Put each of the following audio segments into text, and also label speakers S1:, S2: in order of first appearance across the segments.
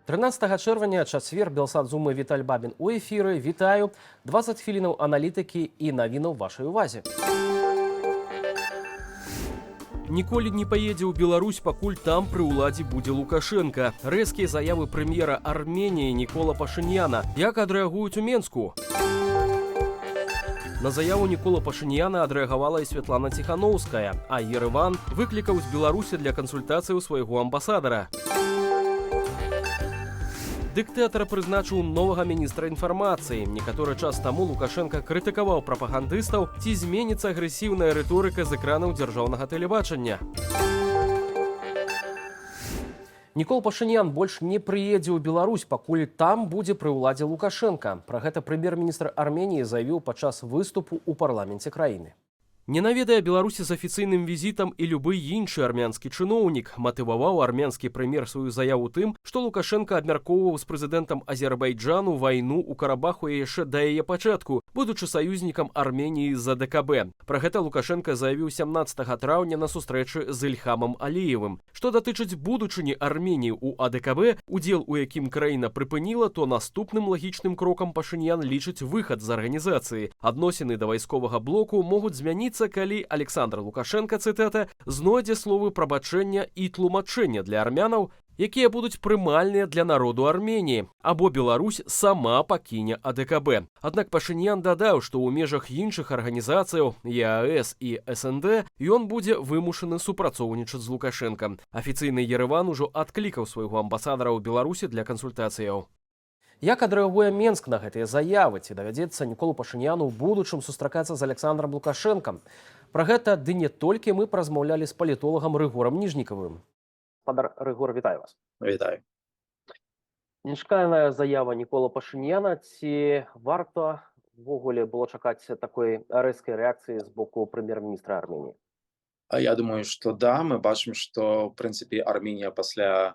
S1: 13 чэрвеня чацвер Белсадзумы Віталь Бабін у эфіры. Вітаю. 20 хвілінаў аналітыкі і навіну вашай увазе. Ніколі не паедзе ў Беларусь, пакуль там пры ўладзе будзе Лукашенка. Рэзкія заявы прэм'ера Арменіі Нікола Пашыняна. Як адрэагуюць у Менску? На заяву Нікола Пашыняна адрэагавала і Святлана Ціхановская, а Ерэван выклікаў з Беларусі для кансультацыяў свайго амбасадара. Дыктатар прызначыў новага міністра інфармацыі. Некаторы час таму Лукашенка крытыкаваў прапагандыстаў, ці зменіцца агрэсіўная рыторыка з экранаў дзяржаўнага тэлебачання. Нікол Пашынян больш не прыедзе ў Беларусь, пакуль там будзе пры ўладзе Лукашенка. Пра гэта прэм'ер-міністр Арменіі заявіў падчас выступу ў парламенце краіны. Не наведае Беларусі з афіцыйным візітам і любы іншы армянскі чыноўнік. Матываваў армянскі прэм'ер сваю заяву тым, што Лукашенка абмяркоўваў з прэзідэнтам Азербайджану вайну ў Карабаху яшчэ да яе пачатку, будучы саюзнікам Арменіі з АДКБ. Пра гэта Лукашенка заявіў 17 траўня на сустрэчы з Ільхамам Аліевым. Што датычыць будучыні Арменіі ў АДКБ, удзел у якім краіна прыпыніла, то наступным лагічным крокам Пашынян лічыць выхад з арганізацыі. Адносіны да вайсковага блоку могуць змяніцца, калі Александр Лукашенко, цытата, знойдзе словы прабачэння і тлумачэння для армянаў, якія будуць прымальныя для народу Арменіі, або Беларусь сама пакіне АДКБ. Аднак Пашынян дадаў, што ў межах іншых арганізацыяў ЕАЭС і СНД ён будзе вымушаны супрацоўнічаць з Лукашенкам. Афіцыйны Ерэван ужо адклікаў свайго амбасадара ў Беларусі для кансультацыяў. Як адрэагуе Менск на гэтыя заявы? Ці давядзецца Ніколу Пашыняну ў будучым сустракацца з Александром Лукашенкам? Пра гэта ды не толькі мы паразмаўлялі з палітолагам Рыгорам Ніжнікавым. Спадар Рыгор, вітаю вас.
S2: Вітаю.
S1: Нечаканая заява Нікола Пашыняна. Ці варта ввогуле было чакаць такой рэзкай рэакцыі з боку прэм'ер-міністра Арменіі?
S2: Я думаю, што да, мы бачым, што, в прынцыпе, Арменія пасля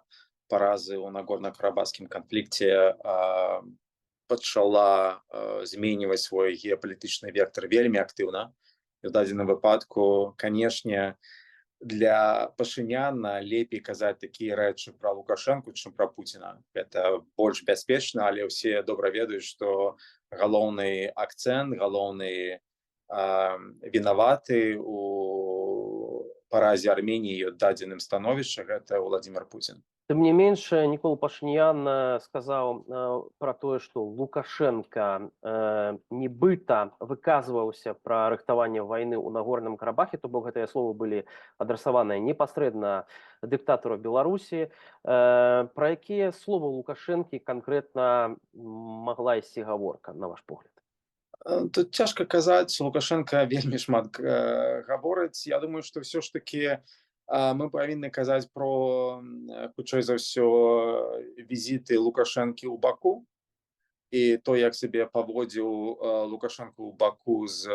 S2: паразы ў нагорна-карабахскім канфлікце пачала зменьваць свой геапалітычны вектар вельмі актыўна. І ў дадзеным выпадку, канешне, для Пашыняна лепей казаць такія рэчы пра Лукашэнку, чым пра Пуціна. Гэта больш бяспечна, але ўсе добра ведаюць, што галоўны акцэнт, галоўны вінаваты у паразе Арменіі ў дадзеным становішчы гэта Владзімір Пуцін.
S1: Тым не менш, Нікола Пашынян сказаў пра тое, што Лукашенка нібыта выказваўся пра рыхтаванне вайны ў Нагорным Карабахе, то бок гэтыя словы былі адрасаваныя непасрэдна дыктатару Беларусі. Пра якія словы Лукашэнкі канкрэтна магла ісці гаворка, на ваш погляд?
S2: Тут цяжка казаць, Лукашенка вельмі шмат гаворыць. Я думаю, што ўсё ж такі мы павінны казаць про, хутчэй за ўсё, візіты Лукашэнкі ў Баку і то, як сябе паводзіў Лукашенко ў Баку з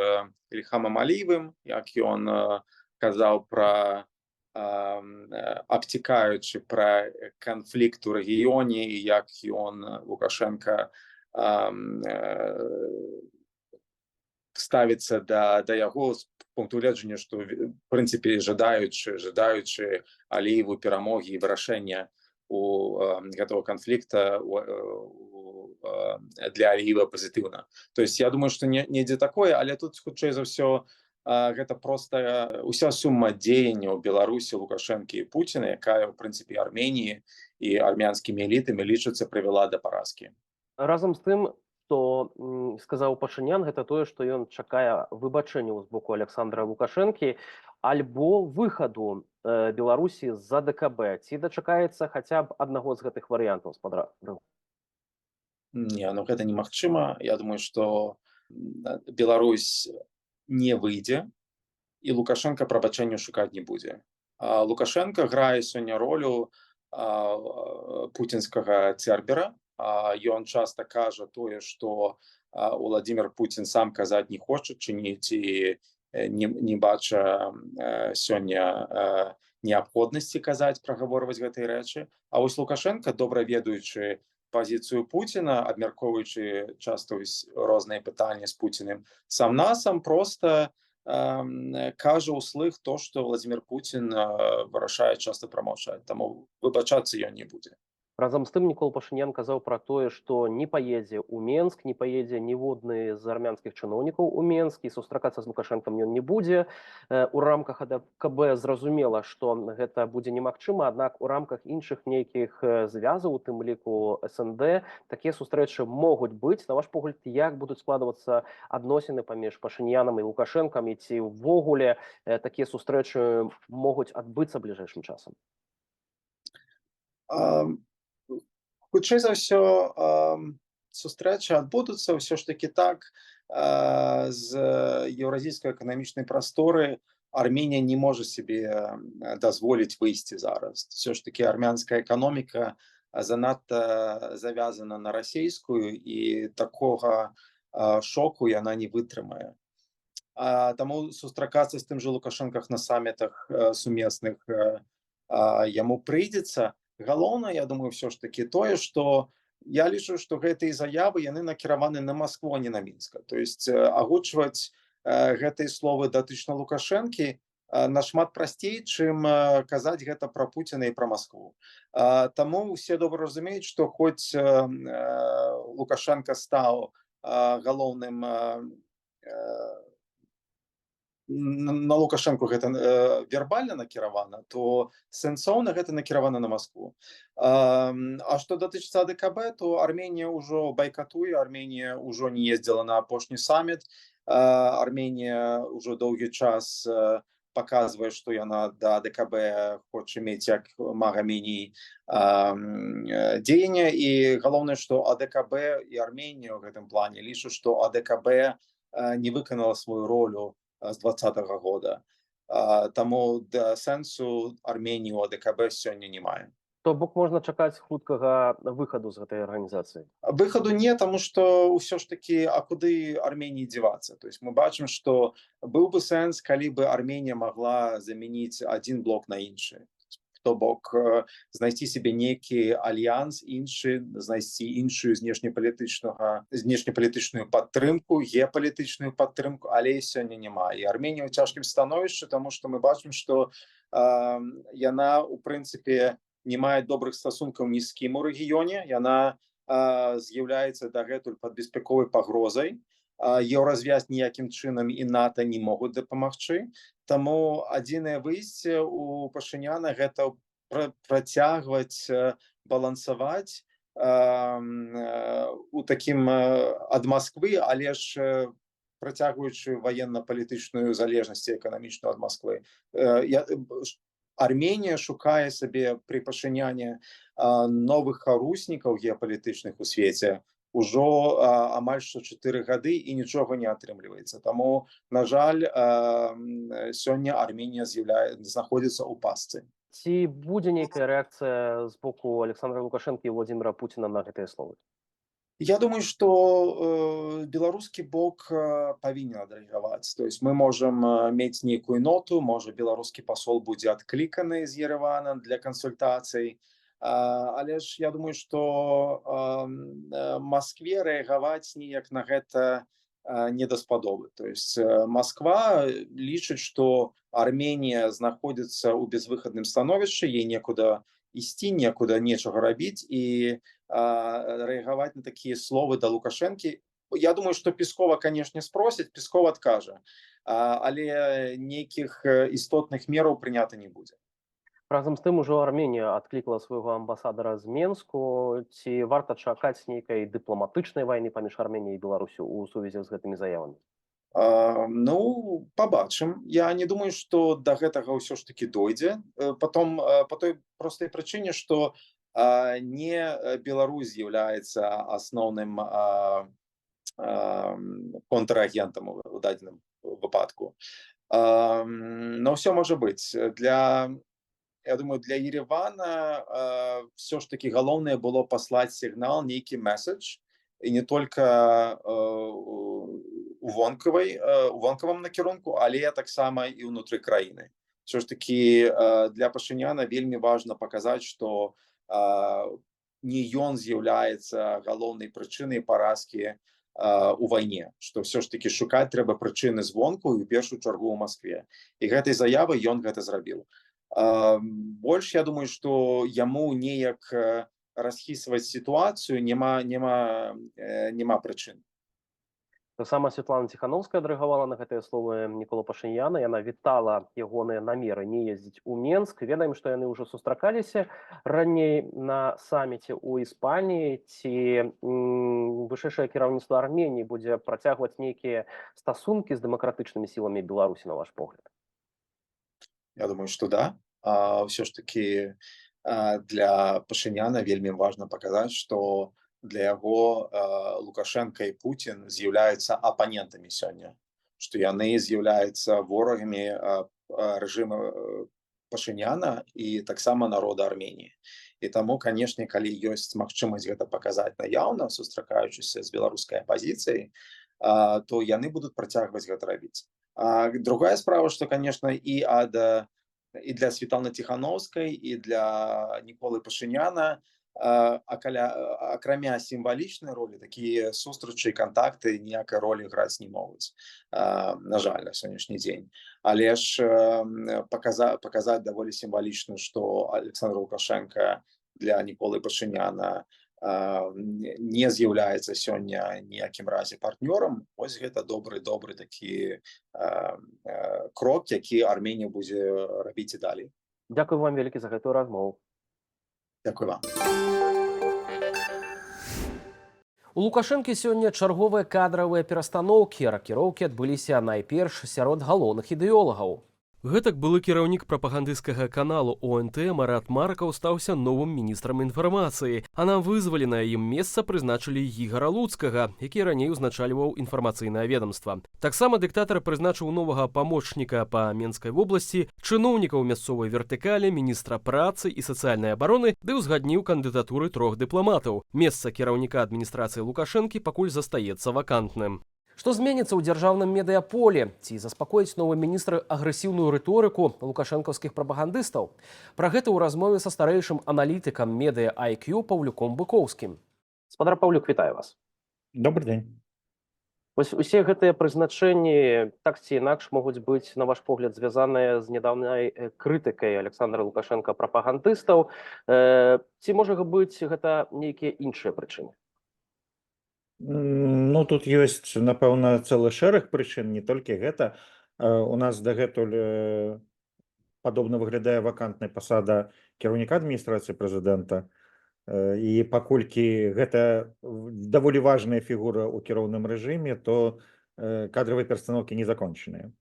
S2: Ільхамам Аліевым, як ён казаў пра абцікаючы пра канфлікт у рэгіёне і як ён, Лукашенка, ставіцца да яго з пункту гледжання, што, в прынцыпе, жадаючы Аліеву перамогі і вырашэння гэтага канфлікта для Аліева пазітыўна. То есть я думаю, што недзе такое, але тут, хутчэй за ўсё, гэта проста ўся сума дзеянняў Беларусі, Лукашэнкі і Пуціна, якая, в прынцыпе, Арменіі і армянскімі элітамі лічыцца, прывяла да паразкі.
S1: Разам з тым, што сказаў Пашынян, гэта тое, што ён чакае выбачэнняў з боку Александра Лукашэнкі альбо выхаду Беларусі з АДКБ. Ці дачакаецца хаця б аднаго з гэтых варыянтаў, спадар Рыгор?
S2: Не, гэта немагчыма. Я думаю, што Беларусь не выйдзе і Лукашенка прабачэння шукаць не будзе. Лукашенка грае сёння ролю пуцінскага цербера. Ён часта кажа тое, што Владзімір Пуцін сам казаць не хоча, ці не бача сёння неабходнасці казаць, прагаворваць гэтыя рэчы. А вось Лукашенка, добра ведаючы пазіцыю Пуціна, абмяркоўваючы часта розныя пытанні з Пуціним, сам-насам проста кажа ўслых то, што Владзімір Пуцін вырашае часта прамаўчаць. Таму выбачацца ён не будзе.
S1: Разам з тым Нікол Пашынян казаў пра тое, што не паедзе ў Менск, не паедзе ніводны з армянскіх чыноўнікаў у Менск і сустракацца з Лукашэнкам ён не будзе. У рамках АДКБ зразумела, што гэта будзе немагчыма, аднак у рамках іншых нейкіх звязаў, у тым ліку СНД, такія сустрэчы могуць быць. На ваш погляд, як будуць складвацца адносіны паміж Пашынянам і Лукашэнкам, і ці ўвогуле такія сустрэчы могуць адбыцца бліжэйшым часам?
S2: Хутчэй за ўсё, сустрэчы адбудуцца ўсё ж такі так. З еўразійскай эканамічнай прасторы Арменія не можа сабе дазволіць выйсці зараз. Усё ж такі армянская эканоміка занадта завязана на расейскую, і такога шоку яна не вытрымае. Таму сустракацца з тым жа Лукашэнках на самітах сумесных яму прыйдзецца. Галоўнае, я думаю, ўсё ж такі тое, што я лічу, што гэтыя заявы яны накіраваны на Маскву, а не на Мінска. То есть агучваць гэтыя словы датычна Лукашэнкі нашмат прасцей, чым казаць гэта пра Пуціна і пра Маскву. Таму ўсе добра разумеюць, што хоць Лукашенко стаў галоўным, на Лукашэнку гэта вербальна накіравана, то сэнсоўна гэта накіравана на Маскву. А што датычыцца АДКБ, то Арменія ўжо байкатуе, Арменія ўжо не ездзіла на апошні саміт, Арменія ўжо доўгі час паказвае, што яна да АДКБ хоча мець як мага меней дзеяння, і галоўнае, што АДКБ і Арменія ў гэтым плане лічу, што АДКБ не выканала сваю ролю з 2020 года. Таму сэнсу Арменіі ў АДКБ сёння не мае.
S1: То бок можна чакаць хуткага выхаду з гэтай арганізацыі?
S2: Выхаду не, таму што ўсё ж такі, а куды Арменіі дзевацца? То есть мы бачым, што быў бы сэнс, калі бы Арменія магла замяніць адзін блок на іншы. То бок знайсці сябе нейкі альянс іншы, знайсці іншую знешнепалітычную падтрымку, геапалітычную падтрымку, але сёння няма. І Арменія ў цяжкім становішчы, таму што мы бачым, што яна, у прынцыпе, не мае добрых стасункаў ні з кім у рэгіёне, яна з'яўляецца дагэтуль пад беспековай пагрозай. Еўразвяз ніякім чынам і НАТО не могуць дапамагчы. Таму адзінае выйсце у Пашыняна гэта працягваць балансаваць у такім ад Масквы, але ж працягваючы ваенна-палітычную залежнасць эканамічную ад Масквы. Арменія шукае сабе пры Пашыняне новых харуснікаў геапалітычных у свеце ўжо амаль што 4 гады, і нічога не атрымліваецца. Таму, на жаль, сёння Арменія знаходзіцца ў пастцы.
S1: Ці будзе нейкая рэакцыя з боку Александра Лукашэнкі і Владзіміра Пуціна на гэтыя словы?
S2: Я думаю, што беларускі бок павінен адрэагаваць. То есть мы можам мець нейкую ноту, можа беларускі пасол будзе адкліканы з Еревана для кансультацый, але ж я думаю, што Маскве рэагаваць ніяк на гэта не даспадобы. То есть Масква лічыць, што Арменія знаходзіцца ў безвыхадным становішчы, ей некуда ісці, некуда нечага рабіць, і рэагаваць на такія словы да Лукашэнкі. Я думаю, што Пескова, канешне, спросіць, Песков адкажа, але нейкіх істотных мераў прынята не будзе.
S1: Разам з тым, ужо Арменія адклікала свайго амбасадара з Менску. Ці варта чакаць нейкай дыпламатычнай вайны паміж Арменіяй і Беларусю ў сувязі з гэтымі заявамі?
S2: Ну, пабачым. Я не думаю, што да гэтага ўсё ж такі дойдзе. Па той простай прычыне, што не Беларусь з'яўляецца асноўным контрагентам у дадзеным выпадку. Но ўсё можа быць. Я думаю, для Еревана все ж таки галоўнае было паслаць сігнал, нейкі месседж, і не толькі у вонкавым накірунку, але таксама і ўнутры краіны. Все ж таки для Пашыняна вельмі важна паказаць, што не ён з'яўляецца галоўнай прычынай паразкі у вайне, што все ж таки шукаць трэба прычыны звонку, і ў першую чаргу ў Маскве. І гэтай заявай ён гэта зрабіў. Больш, я думаю, што яму неяк расхісваць сітуацыю няма прычын.
S1: Таксама Святлана Ціхановская адрэагавала на гэтыя словы Нікола Пашыняна. Яна вітала ягоныя намеры не ездзіць у Менск. Ведаем, што яны ўжо сустракаліся раней на саміце ў Іспаніі. Ці вышэйшае кіраўніцтва Арменіі будзе працягваць нейкія стасункі з дэмакратычнымі сіламі Беларусі, на ваш погляд?
S2: Я думаю, што да. Ўсё ж такі для Пашыняна вельмі важна паказаць, што для яго Лукашенко і Путін з'яўляюцца апанентамі сёння, што яны з'яўляюцца ворагамі рэжыма Пашыняна і таксама народа Арменіі. І таму, канешне, калі ёсць магчымасць гэта паказаць наяўна, сустракаючыся з беларускай апазіцыяй, то яны будуць працягваць гэта рабіць. Другая справа, што, канешне, і для Святланы Ціхановскай, і для Ніколы Пашыняна, акрамя сімвалічнай ролі, такія сустрачы і кантакты ніякай ролі граць не могуць, на жаль, на сённяшні дзень. Але ж паказаць даволі сімвалічна, што Александр Лукашенко для Ніколы Пашыняна не з'яўляецца сёння ніякім разе партнёрам. Вось гэта добры такі крок, які Арменія будзе рабіць і далей.
S1: Дзякую вам вялікі за гэтую размову.
S2: Дзякуй вам.
S1: У Лукашэнкі сёння чарговыя кадравыя перастаноўкі. Ракіроўкі адбыліся найперш сярод галоўных ідэолагаў. Гэтак былы кіраўнік прапагандысцкага каналу ОНТ Марат Маркаў стаўся новым міністрам інфармацыі, а на вызваленае ім месца прызначылі Ігара Луцкага, які раней узначальваў інфармацыйнае ведамства. Таксама дыктатар прызначыў новага памочніка па Менскай вобласці, чыноўнікаў мясцовай вертыкалі, міністра працы і сацыяльнай абароны, ды ўзгадніў кандыдатуры 3 дыпламатаў. Месца кіраўніка адміністрацыі Лукашэнкі пакуль застаецца вакантным. Што зменіцца ў дзяржаўным медыяполе? Ці заспакоіць новы міністр агрэсіўную рыторыку лукашэнкаўскіх прапагандыстаў? Пра гэта ў размове са старэйшым аналітыкам медыа IQ Паўлюком Быкоўскім. Спадар Паўлюк, вітаю вас.
S3: Добры дзень.
S1: Вось усе гэтыя прызначэнні так ці інакш могуць быць, на ваш погляд, звязаныя з нядаўнай крытыкай Александра Лукашенка прапагандыстаў. Ці можа быць гэта нейкія іншыя прычыны?
S3: Ну, тут ёсць, напэўна, цэлы шэраг прычын, не толькі гэта. У нас дагэтуль падобна выглядае вакантная пасада кіраўніка адміністрацыі прэзідэнта. І паколькі гэта даволі важная фігура ў кіроўным рэжыме, то кадравыя перастаноўкі не закончаныя.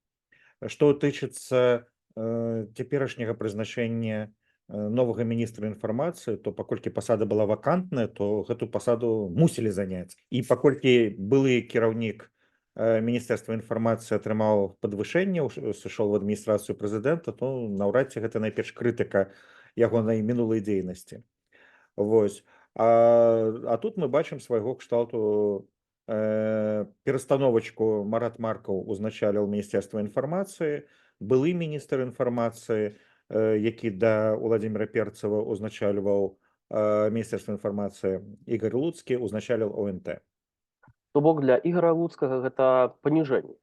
S3: Што тычыцца цяперашняга прызначэння новага міністра інфармацыі, то паколькі пасада была вакантная, то гэту пасаду мусілі заняць. І паколькі былы кіраўнік міністэрства інфармацыі атрымаў падвышэнне, сышоў в адміністрацыю прэзідэнта, то наўрад ці гэта найперш крытыка ягонай мінулай дзейнасці. Вось. А тут мы бачым свайго кшталту перастановачку. Марат Маркаў узначаліў міністэрства інфармацыі, былы міністр інфармацыі, які да Уладзіміра Перцава узначальваў міністэрства інфармацыі, Ігар Луцкі узначаліў ОНТ.
S1: То бок для Ігара Луцкага гэта паніжэнне?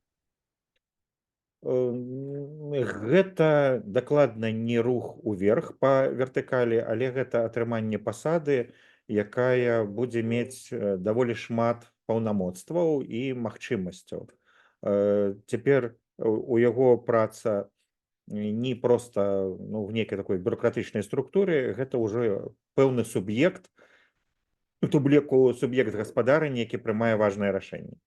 S3: Гэта дакладна не рух уверх па вертыкалі, але гэта атрыманне пасады, якая будзе мець даволі шмат паўнамоцтваў і магчымасцяў. Цяпер у яго праца не проста в нейкай такой бюрократычнай структуры, гэта ўжо пэўны суб'ект, суб'ект гаспадарання, які прымае важныя рашэнні.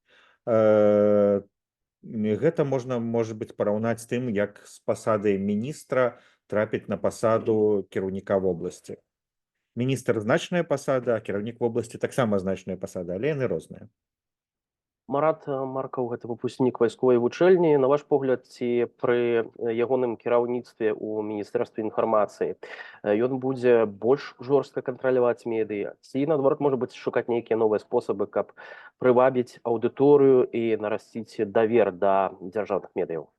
S3: Гэта можа быць параўнаць з тым, як з пасады міністра трапіць на пасаду кіраўніка вобласці. Міністр значная пасада, а кіраўнік вобласці таксама значная пасада, але яны розныя.
S1: Марат Маркаў гэта выпускнік вайсковай вучэльні. На ваш погляд, ці пры ягоным кіраўніцтве ў міністэрстве інфармацыі ён будзе больш жорстка кантраляваць медыа, ці наадварот можа быць шукаць нейкія новыя спосабы, каб прывабіць аўдыторыю і нарасціць давер да дзяржаўных медыяў?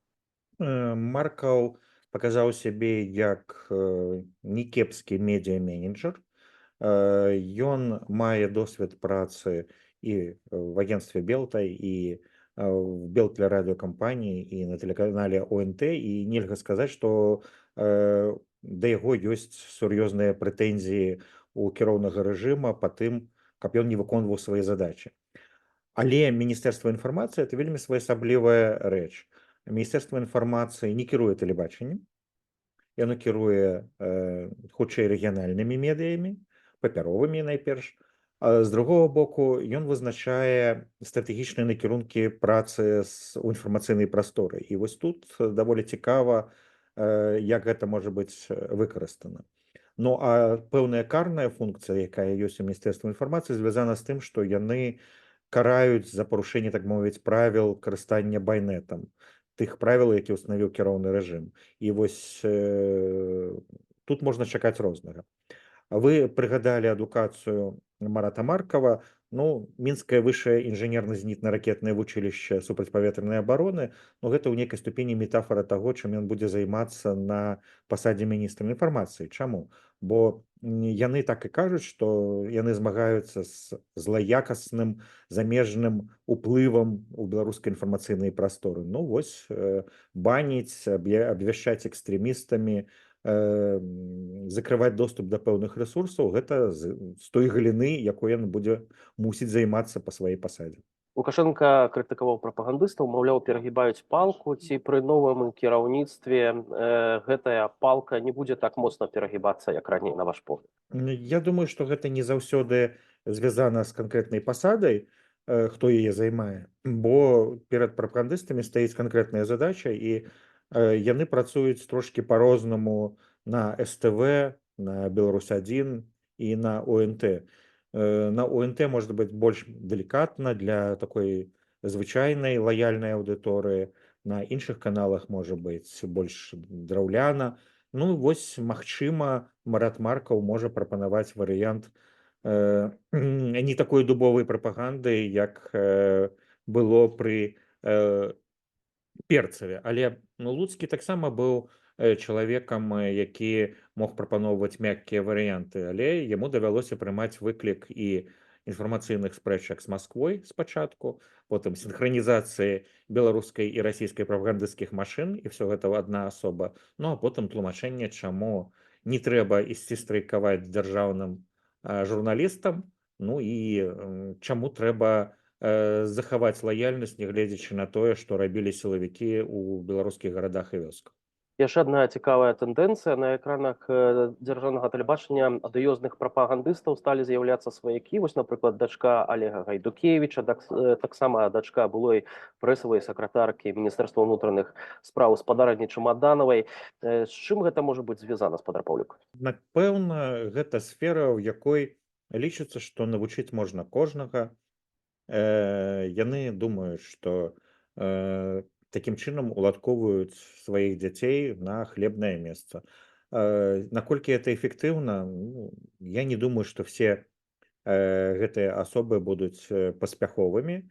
S3: Маркаў паказаў сябе як некепскі медыа-менеджер. Ён мае досвед працы і в агентстве Белтай, і в Белтля радыёкампаніі, і на тэлеканале ОНТ, і нельга сказаць, што да яго ёсць сур'ёзныя прэтэнзіі у кіроўнага рэжыма па тым, каб ён не выконваў свае задачы. Але міністэрства інфармацыі это вельмі своеасаблівая рэч. Міністэрства інфармацыі не кіруе тэлебачаннем, яно кіруе хутчэй рэгіянальнымі медыямі, папяровымі найперш. А з другого боку, ён вызначае стратэгічныя накірункі працы у інфармацыйнай прасторы. І вось тут даволі цікава, як гэта можа быць выкарыстана. Ну а пэўная карная функцыя, якая ёсць у міністэрства інфармацыі, звязана з тым, што яны караюць за парушэнне, так мовіць, правіл карыстання байнетам, тых правіл, які ўстанавіў кіроўны рэжым. І вось тут можна чакаць рознага. Вы прыгадалі адукацыю Марата Маркова. Ну, мінскае высшае інжынерна-зенітна-ракетнае вучылішча супрацьпаветранай абароны, ну, гэта ў нейкай ступені метафора таго, чым ён будзе займацца на пасадзе міністра інфармацыі. Чаму? Бо яны так і кажуць, што яны змагаюцца з злаякасным замежным уплывам у беларускай інфармацыйнай прасторы. Ну, вось, баніць, абвяшчаць экстрэмістамі, закрываць доступ да пэўных рэсурсаў, гэта з той галіны, якой ён будзе мусіць займацца па сваёй пасадзе.
S1: Лукашенко крытыкаваў прапагандыстаў, маўляў, перагібаюць палку, ці пры новым кіраўніцтве гэтая палка не будзе так моцна перагібацца, як раней, на ваш погляд?
S3: Я думаю, што гэта не заўсёды звязана з канкрэтнай пасадай, хто яе займае, бо перад прапагандыстамі стаіць канкрэтная задача, і яны працуюць трошкі па-рознаму на СТВ, на Беларусь-1 і на ОНТ. На ОНТ можа быць больш далікатна для такой звычайнай лаяльнай аўдыторыі, на іншых каналах можа быць больш драўляна. Ну, вось, магчыма, Марат Маркаў можа прапанаваць варыянт не такой дубовай прапаганды, як было пры Перцаве. Але Луцкі таксама быў чалавекам, які мог прапаноўваць мяккія варыянты, але яму давялося прымаць выклік і інфармацыйных спрэчак з Масквой спачатку, потым сінхранізацыі беларускай і расійскай прапагандысцкіх машын, і ўсё гэта адна асоба. Ну а потым тлумачэнне, чаму не трэба ісці страйкаваць дзяржаўным журналістам, ну і чаму трэба захаваць лаяльнасць, нягледзячы на тое, што рабілі сілавікі ў беларускіх гарадах і вёсках.
S1: Яшчэ адна цікавая тэндэнцыя. На экранах дзяржаўнага тэлебачання адыёзных прапагандыстаў сталі з'яўляцца сваякі. Вось, напрыклад, дачка Олега Гайдукевіча, таксама дачка былой прэсавай сакратаркі Міністэрства ўнутраных спраў спадарні Чамаданавай. З чым гэта можа быць звязана, спадар Паўлюк?
S3: Напэўна, гэта сфера, у якой лічыцца, што навучыць можна кожнага. Яны думаюць, што такім чынам уладкоўваюць сваіх дзяцей на хлебнае месца. Наколькі это эфектыўна? Я не думаю, што все гэтыя асобы будуць паспяховымі.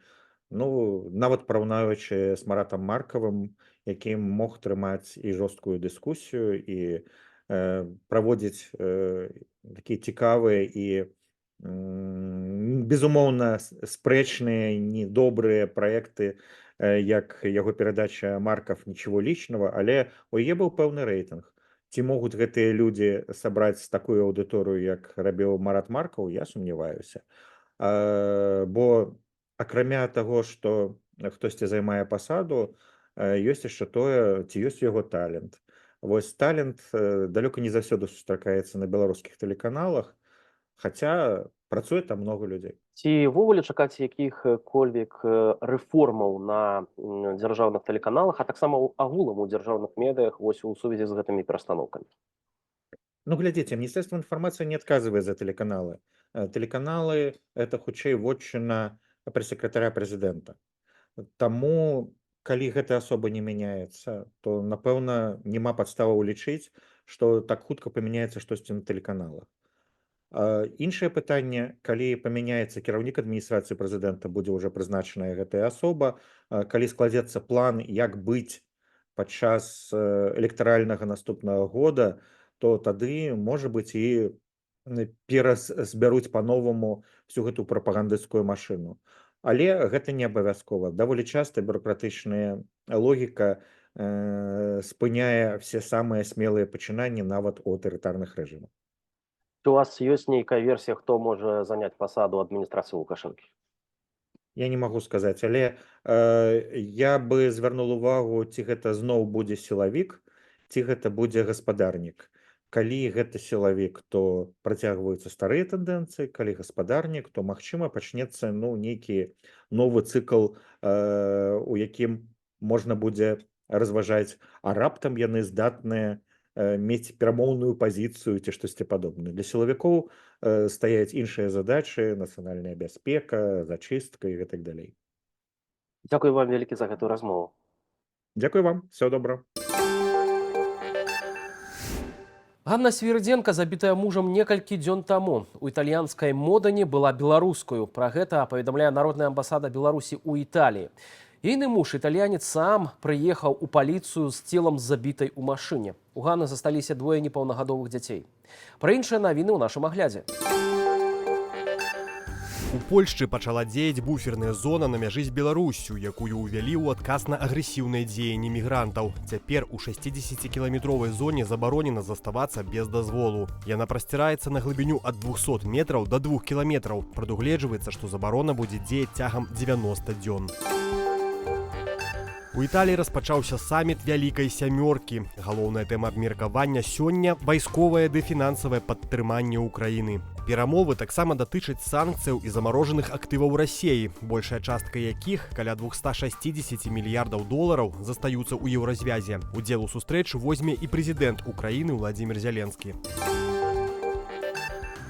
S3: Ну, нават параўнаючы з Маратам Маркавым, які мог трымаць і жорсткую дыскусію, і праводзіць такія цікавыя і безумоўна спрэчныя, недобрыя праекты, як яго перадача «Марков. Ничего личного», але у яе быў пэўны рэйтынг. Ці могуць гэтыя людзі сабраць такую аўдыторыю, як рабіў Марат Маркаў, я сумняваюся. Бо акрамя таго, што хтосьці займае пасаду, ёсць яшчэ тое, ці ёсць яго талент. Вось талент далёка не заўсёды сустракаецца на беларускіх тэлеканалах, хаця працуе там много людзей.
S1: Ці ўвогуле чакаць якіх-кольвек рэформаў на дзяржаўных тэлеканалах, а таксама агулам у дзяржаўных медыях вось у сувязі з гэтымі перастаноўкамі?
S3: Ну, глядзіце, Міністэрства інфармацыі не адказвае за тэлеканалы. Тэлеканалы – это хутчэй вотчына прэс-сакратаря прэзідэнта. Таму, калі гэтая асоба не мяняецца, то, напэўна, няма падставаў лічыць, што так хутка памяняецца штосьці на тэлеканалах. Іншае пытанне, калі памяняецца кіраўнік адміністрацыі прэзідэнта, будзе ўжо прызначаная гэтая асоба, калі складзецца план, як быць падчас электаральнага наступнага года, то тады, можа быць, і перазбяруць па-новаму всю гэту прапагандысцкую машыну. Але гэта не абавязкова. Даволі часта бюрократычная логіка спыняе все самыя смелыя пачынанні нават у аўтарытарных рэжымах.
S1: У вас есть нейкая версия, кто может занять посаду администрации Лукашенко?
S3: Я не магу сказаць, але я бы звярнуў увагу, ці гэта зноў будзе сілавік, ці гэта будзе гаспадарнік. Калі гэта сілавік, то працягваюцца старыя тэндэнцыі, калі гаспадарнік, то магчыма пачнецца нейкі новы цыкл, у якім можна будзе разважаць, а раптам яны здатныя мець перамоўную пазіцыю ці штосьці падобнае. Для сілавікоў стаяць іншыя задачы, нацыянальная бяспека, зачыстка і гэтак далей.
S1: Дзякуй вам вялікі за гэтую размову.
S3: Дзякуй вам, всего добра.
S1: Ганна Свірдзенка, забітая мужам некалькі дзён таму, у італьянскай Модані была беларускаю. Пра гэта паведамляе народная амбасада Беларусі ў Італіі. Ейны муж, італьянец, сам прыехаў у паліцыю з целам забітай у машыне. У Ганны засталіся двое непаўнагадовых дзяцей. Пра іншыя навіны ў нашым аглядзе.
S4: У Польшчы пачала дзеяць буферная зона на мяжы з Беларуссю, якую ўвялі ў адказ на агрэсіўныя дзеянні мігрантаў. Цяпер у 60-кіламетровай зоне забаронена заставацца без дазволу. Яна прасціраецца на глыбіню ад 200 метраў да 2 кіламетраў. Прадугледжваецца, што забарона будзе дзеяць цягам 90 дзён. У Італіі распачаўся саміт Вялікай сямёркі. Галоўная тэма абмеркавання сёння – вайсковае ды фінансавае падтрыманне ўкраіны. Перамовы таксама датычаць санкцыяў і замарожаных актываў Расіі, большая частка якіх, каля 260 мільярдаў долараў, застаюцца ў еўразвязе. Удзел у сустрэчы возьме і прэзідэнт Украіны Владзімір Зяленскі.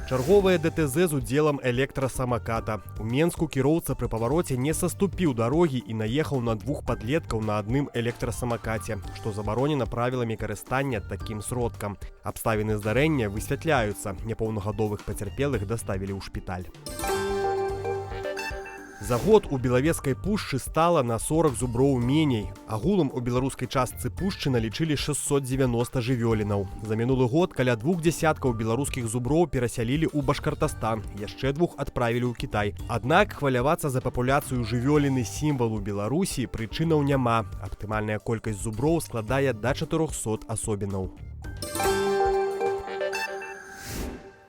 S4: Чарговае ДТЗ з удзелам электрасамаката. У Менску кіроўца пры павароце не саступіў дарогі і наехаў на двух падлеткаў на адным электрасамакаце, што забаронена правіламі карыстання такім сродкам. Абставіны здарэння высвятляюцца. Непаўнагадовых пацярпелых даставілі ў шпіталь. За год у Белавежскай пушчы стала на 40 зуброў меней. Агулам у беларускай частцы пушчы налічылі 690 жывёлінаў. За мінулы год каля 2 дзясяткаў беларускіх зуброў перасялілі ў Башкартастан, яшчэ 2 адправілі ў Кітай. Аднак хвалявацца за папуляцыю жывёліны сімвалу Беларусі прычынаў няма. Аптымальная колькасць зуброў складае да 400 асобінаў.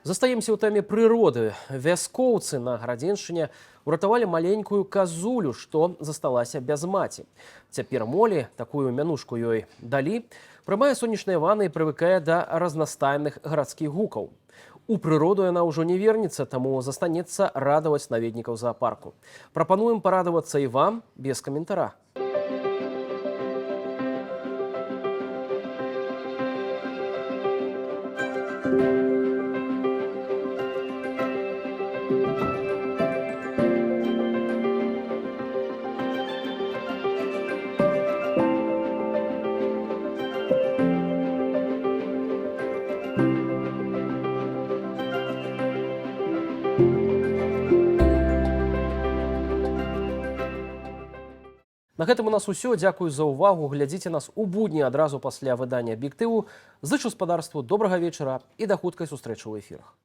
S1: Застаемся ў тэме прыроды. Вяскоўцы на Градзеншчыне уратавалі маленькую казулю, што засталася без маці. Цяпер Молі, такую мянушку ёй далі, прымае сонечныя ванны і прывыкае да разнастайных гарадскіх гукаў. У прыроду яна ўжо не вернецца, таму застанецца радаваць наведнікаў заапарку. Прапануем парадавацца і вам без каментара. На гэтым у нас усё. Дзякую за ўвагу. Глядзіце нас у будні адразу пасля выдання аб'ектыву. Зычу гаспадарству добрага вечара і да хуткай сустрэчы ў эфірах.